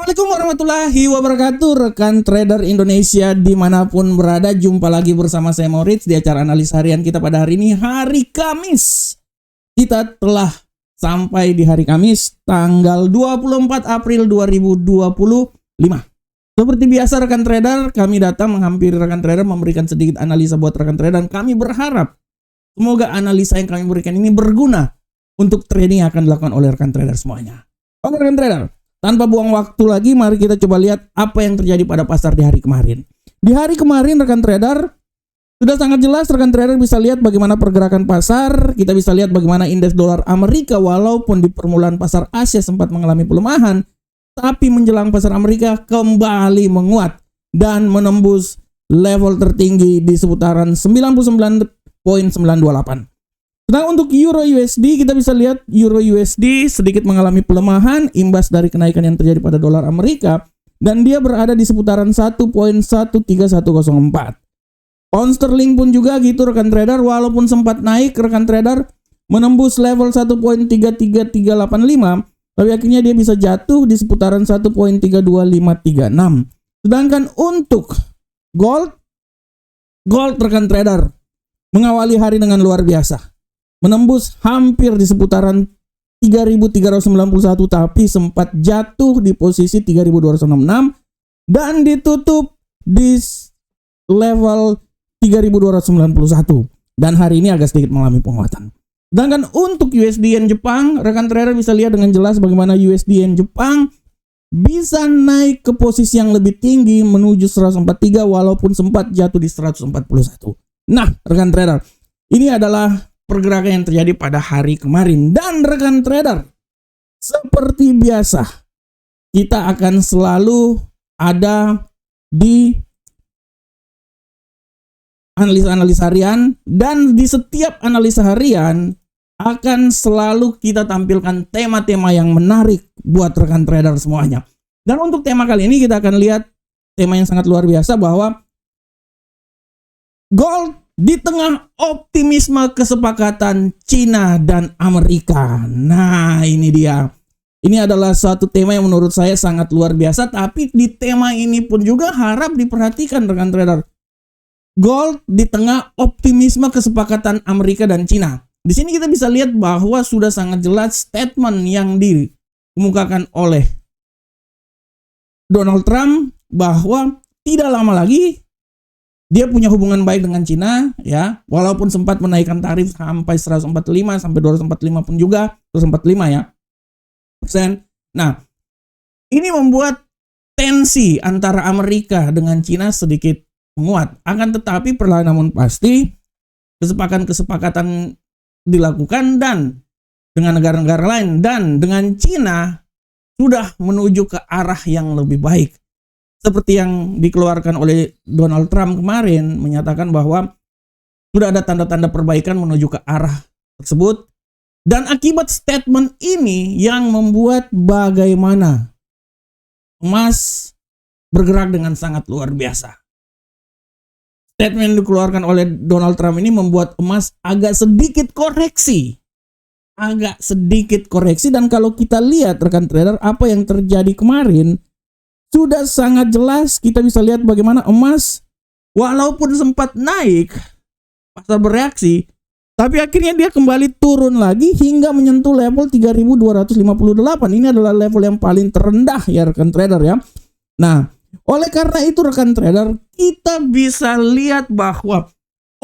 Assalamualaikum warahmatullahi wabarakatuh, rekan trader Indonesia dimanapun berada. Jumpa lagi bersama saya Moritz di acara analis harian kita pada hari ini, hari Kamis. Kita telah sampai di hari Kamis tanggal 24 April 2025. Seperti biasa rekan trader, kami datang menghampiri rekan trader memberikan sedikit analisa buat rekan trader, dan kami berharap semoga analisa yang kami berikan ini berguna untuk trading yang akan dilakukan oleh rekan trader semuanya. Oke rekan trader, tanpa buang waktu lagi, mari kita coba lihat apa yang terjadi pada pasar di hari kemarin. Di hari kemarin rekan trader, sudah sangat jelas rekan trader bisa lihat bagaimana pergerakan pasar. Kita bisa lihat bagaimana indeks dolar Amerika walaupun di permulaan pasar Asia sempat mengalami pelemahan, tapi menjelang pasar Amerika kembali menguat dan menembus level tertinggi di seputaran 99.928. Nah, untuk Euro USD kita bisa lihat Euro USD sedikit mengalami pelemahan imbas dari kenaikan yang terjadi pada dolar Amerika, dan dia berada di seputaran 1.13104. Pound sterling pun juga gitu rekan trader, walaupun sempat naik rekan trader menembus level 1.33385, tapi akhirnya dia bisa jatuh di seputaran 1.32536. Sedangkan untuk gold rekan trader mengawali hari dengan luar biasa, menembus hampir di seputaran 3.391, tapi sempat jatuh di posisi 3.266 dan ditutup di level 3.291, dan hari ini agak sedikit mengalami penguatan. Sedangkan untuk USD Yen Jepang, rekan trader bisa lihat dengan jelas bagaimana USD Yen Jepang bisa naik ke posisi yang lebih tinggi menuju 143 walaupun sempat jatuh di 141. Nah, rekan trader, ini adalah pergerakan yang terjadi pada hari kemarin. Dan rekan trader, seperti biasa, kita akan selalu ada di analisa harian, dan di setiap analisa harian akan selalu kita tampilkan tema-tema yang menarik buat rekan trader semuanya. Dan untuk tema kali ini kita akan lihat tema yang sangat luar biasa, bahwa gold di tengah optimisme kesepakatan Cina dan Amerika. Nah, ini dia. Ini adalah suatu tema yang menurut saya sangat luar biasa, tapi di tema ini pun juga harap diperhatikan rekan trader. Gold di tengah optimisme kesepakatan Amerika dan Cina. Di sini kita bisa lihat bahwa sudah sangat jelas statement yang dikemukakan oleh Donald Trump bahwa tidak lama lagi dia punya hubungan baik dengan Cina, ya, walaupun sempat menaikkan tarif sampai 145 sampai 245 pun juga, 245 ya persen. Nah, ini membuat tensi antara Amerika dengan Cina sedikit menguat. Akan tetapi perlahan namun pasti kesepakatan dilakukan dan dengan negara-negara lain dan dengan Cina sudah menuju ke arah yang lebih baik. Seperti yang dikeluarkan oleh Donald Trump kemarin, menyatakan bahwa sudah ada tanda-tanda perbaikan menuju ke arah tersebut. Dan akibat statement ini yang membuat bagaimana emas bergerak dengan sangat luar biasa. Statement yang dikeluarkan oleh Donald Trump ini membuat emas agak sedikit koreksi. Dan kalau kita lihat rekan trader apa yang terjadi kemarin, sudah sangat jelas kita bisa lihat bagaimana emas walaupun sempat naik, pasar bereaksi, tapi akhirnya dia kembali turun lagi hingga menyentuh level 3.258. Ini adalah level yang paling terendah ya rekan trader ya. Nah, oleh karena itu rekan trader, kita bisa lihat bahwa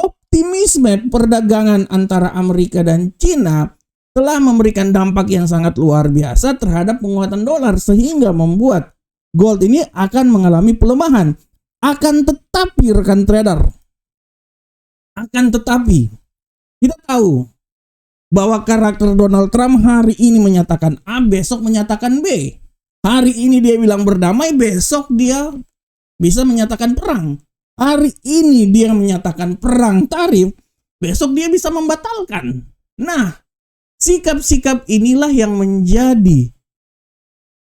optimisme perdagangan antara Amerika dan Cina telah memberikan dampak yang sangat luar biasa terhadap penguatan dolar, sehingga membuat gold ini akan mengalami pelemahan. Akan tetapi rekan trader, kita tahu bahwa karakter Donald Trump hari ini menyatakan A, besok menyatakan B. Hari ini dia bilang berdamai, besok dia bisa menyatakan perang. Hari ini dia menyatakan perang tarif, besok dia bisa membatalkan. Nah, sikap-sikap inilah yang menjadi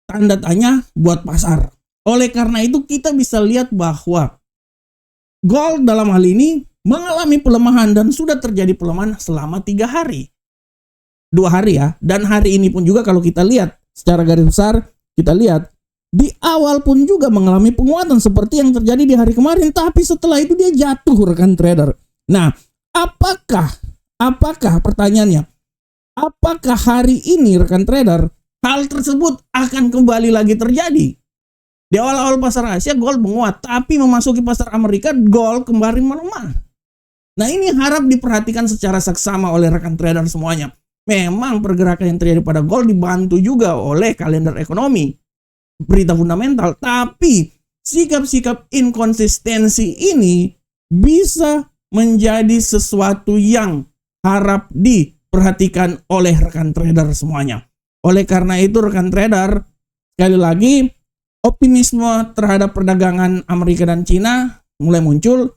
tanda tanya buat pasar. Oleh karena itu kita bisa lihat bahwa gold dalam hal ini mengalami pelemahan dan sudah terjadi pelemahan selama 3 hari. 2 hari ya. Dan hari ini pun juga kalau kita lihat secara garis besar, kita lihat di awal pun juga mengalami penguatan seperti yang terjadi di hari kemarin, tapi setelah itu dia jatuh rekan trader. Nah, apakah pertanyaannya, apakah hari ini rekan trader hal tersebut akan kembali lagi terjadi? Di awal-awal pasar Asia gold menguat, tapi memasuki pasar Amerika gold kembali melemah. Nah, ini harap diperhatikan secara seksama oleh rekan trader semuanya. Memang pergerakan yang terjadi pada gold dibantu juga oleh kalender ekonomi, berita fundamental, tapi sikap-sikap inkonsistensi ini bisa menjadi sesuatu yang harap diperhatikan oleh rekan trader semuanya. Oleh karena itu rekan trader, sekali lagi optimisme terhadap perdagangan Amerika dan Cina mulai muncul,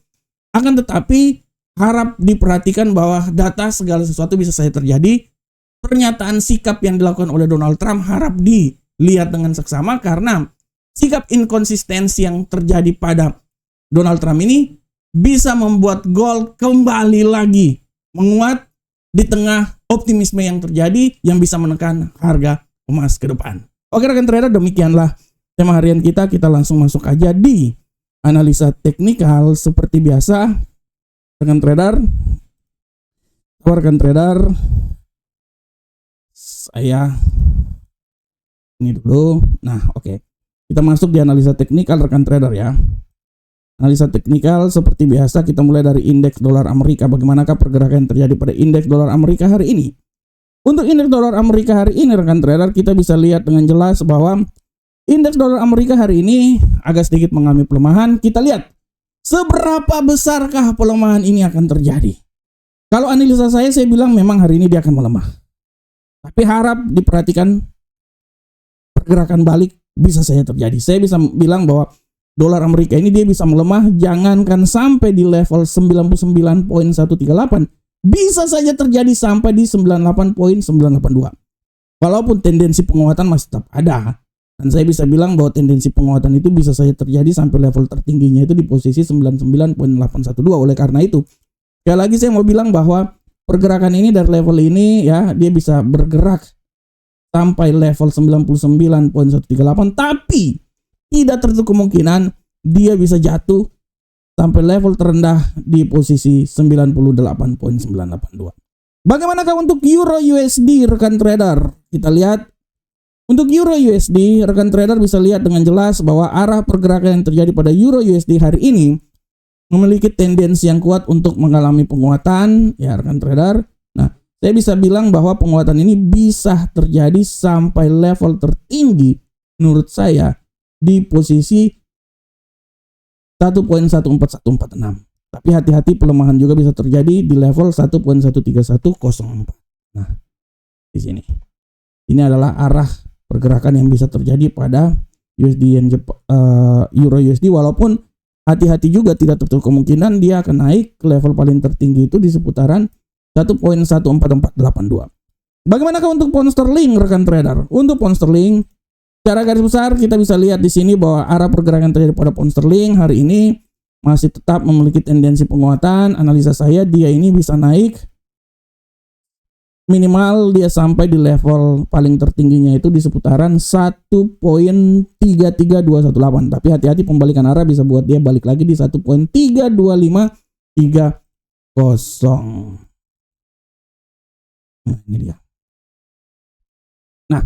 akan tetapi harap diperhatikan bahwa data segala sesuatu bisa saja terjadi. Pernyataan sikap yang dilakukan oleh Donald Trump harap dilihat dengan seksama, karena sikap inkonsistensi yang terjadi pada Donald Trump ini bisa membuat gold kembali lagi menguat di tengah optimisme yang terjadi yang bisa menekan harga emas ke depan. Oke rekan trader, demikianlah tema harian kita. Kita langsung masuk aja di analisa teknikal seperti biasa. Rekan trader, saya ini dulu. Nah, oke. Kita masuk di analisa teknikal rekan trader ya. Analisa teknikal seperti biasa, kita mulai dari indeks dolar Amerika. Bagaimanakah pergerakan yang terjadi pada indeks dolar Amerika hari ini? Untuk indeks dolar Amerika hari ini rekan trader, kita bisa lihat dengan jelas bahwa indeks dolar Amerika hari ini agak sedikit mengalami pelemahan. Kita lihat seberapa besarkah pelemahan ini akan terjadi. Kalau analisa saya bilang memang hari ini dia akan melemah. Tapi harap diperhatikan pergerakan balik bisa saja terjadi. Saya bisa bilang bahwa dolar Amerika ini dia bisa melemah, jangankan sampai di level 99.138, bisa saja terjadi sampai di 98.982. Walaupun tendensi penguatan masih tetap ada. Dan saya bisa bilang bahwa tendensi penguatan itu bisa saja terjadi sampai level tertingginya itu di posisi 99.812. Oleh karena itu, sekali lagi saya mau bilang bahwa pergerakan ini dari level ini ya, dia bisa bergerak sampai level 99.138, tapi tidak tertutup kemungkinan dia bisa jatuh sampai level terendah di posisi 98.982. Bagaimanakah untuk Euro USD rekan trader? Kita lihat untuk Euro USD, rekan trader bisa lihat dengan jelas bahwa arah pergerakan yang terjadi pada Euro USD hari ini memiliki tendensi yang kuat untuk mengalami penguatan ya rekan trader. Nah, saya bisa bilang bahwa penguatan ini bisa terjadi sampai level tertinggi menurut saya di posisi 1.14146. Tapi hati-hati, pelemahan juga bisa terjadi di level 1.13104. Nah, di sini. Ini adalah arah pergerakan yang bisa terjadi pada USD Euro USD, walaupun hati-hati juga tidak tertutup kemungkinan dia akan naik ke level paling tertinggi itu di seputaran 1.14482. Bagaimanakah untuk pound sterling rekan trader? Untuk pound sterling secara garis besar kita bisa lihat di sini bahwa arah pergerakan terjadi pada pound sterling hari ini masih tetap memiliki tendensi penguatan. Analisa saya dia ini bisa naik minimal dia sampai di level paling tertingginya itu di seputaran 1.33218. Tapi hati-hati, pembalikan arah bisa buat dia balik lagi di 1.32530. Nah, ini dia. Nah,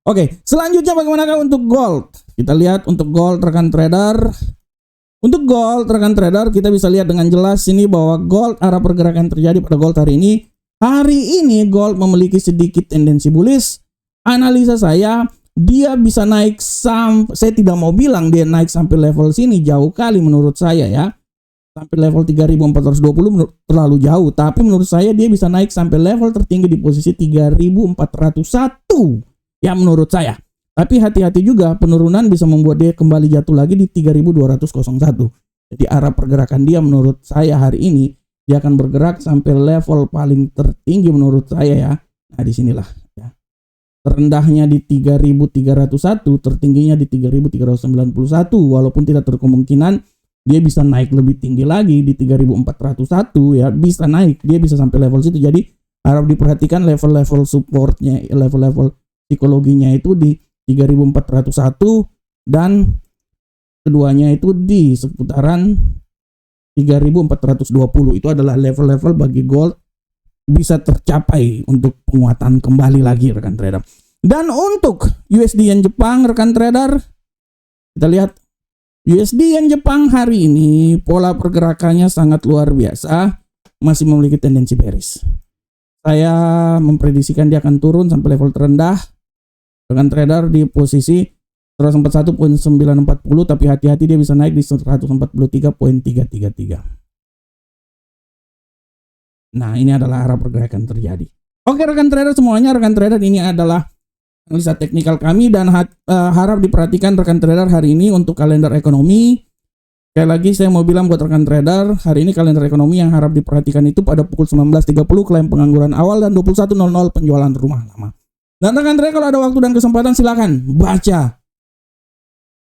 oke. Selanjutnya bagaimanakah untuk gold? Kita lihat untuk gold rekan trader. Untuk gold rekan trader kita bisa lihat dengan jelas ini bahwa gold, arah pergerakan yang terjadi pada gold hari ini. Hari ini gold memiliki sedikit tendensi bullish. Analisa saya dia bisa naik saya tidak mau bilang dia naik sampai level sini, jauh kali menurut saya ya. Sampai level 3420 terlalu jauh, tapi menurut saya dia bisa naik sampai level tertinggi di posisi 3401 ya menurut saya. Tapi hati-hati juga, penurunan bisa membuat dia kembali jatuh lagi di 3201. Jadi arah pergerakan dia menurut saya hari ini dia akan bergerak sampai level paling tertinggi menurut saya ya. Nah, disinilah ya. Terendahnya di 3301, tertingginya di 3391, walaupun tidak terkemungkinan dia bisa naik lebih tinggi lagi di 3401 ya, bisa naik, dia bisa sampai level situ. Jadi harap diperhatikan level-level supportnya, level-level psikologinya itu di 3401 dan keduanya itu di seputaran 3.420. Itu adalah level-level bagi gold bisa tercapai untuk penguatan kembali lagi rekan trader. Dan untuk USD Yen Jepang rekan trader, kita lihat USD Yen Jepang hari ini pola pergerakannya sangat luar biasa, masih memiliki tendensi bearish. Saya memprediksikan dia akan turun sampai level terendah rekan trader di posisi 141.940, tapi hati-hati dia bisa naik di 143.333. Nah, ini adalah arah pergerakan terjadi. Oke rekan trader semuanya, rekan trader ini adalah analisa teknikal kami dan harap diperhatikan rekan trader hari ini untuk kalender ekonomi. Sekali lagi saya mau bilang buat rekan trader, hari ini kalender ekonomi yang harap diperhatikan itu pada pukul 19.30 klaim pengangguran awal dan 21.00 penjualan rumah lama. Dan rekan trader kalau ada waktu dan kesempatan silakan baca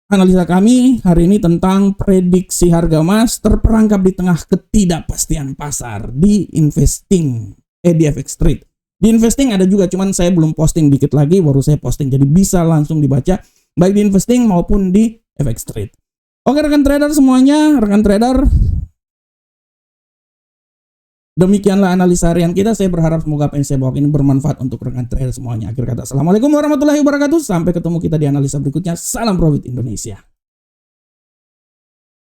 analisa kami hari ini tentang prediksi harga emas terperangkap di tengah ketidakpastian pasar di di FX Trade. Di investing ada juga, cuman saya belum posting, dikit lagi baru saya posting, jadi bisa langsung dibaca baik di investing maupun di FX Trade. Oke rekan trader semuanya, rekan trader, demikianlah analisa harian kita. Saya berharap semoga apa yang saya bawa ini bermanfaat untuk rekan trader semuanya. Akhir kata, assalamualaikum warahmatullahi wabarakatuh. Sampai ketemu kita di analisa berikutnya. Salam profit Indonesia.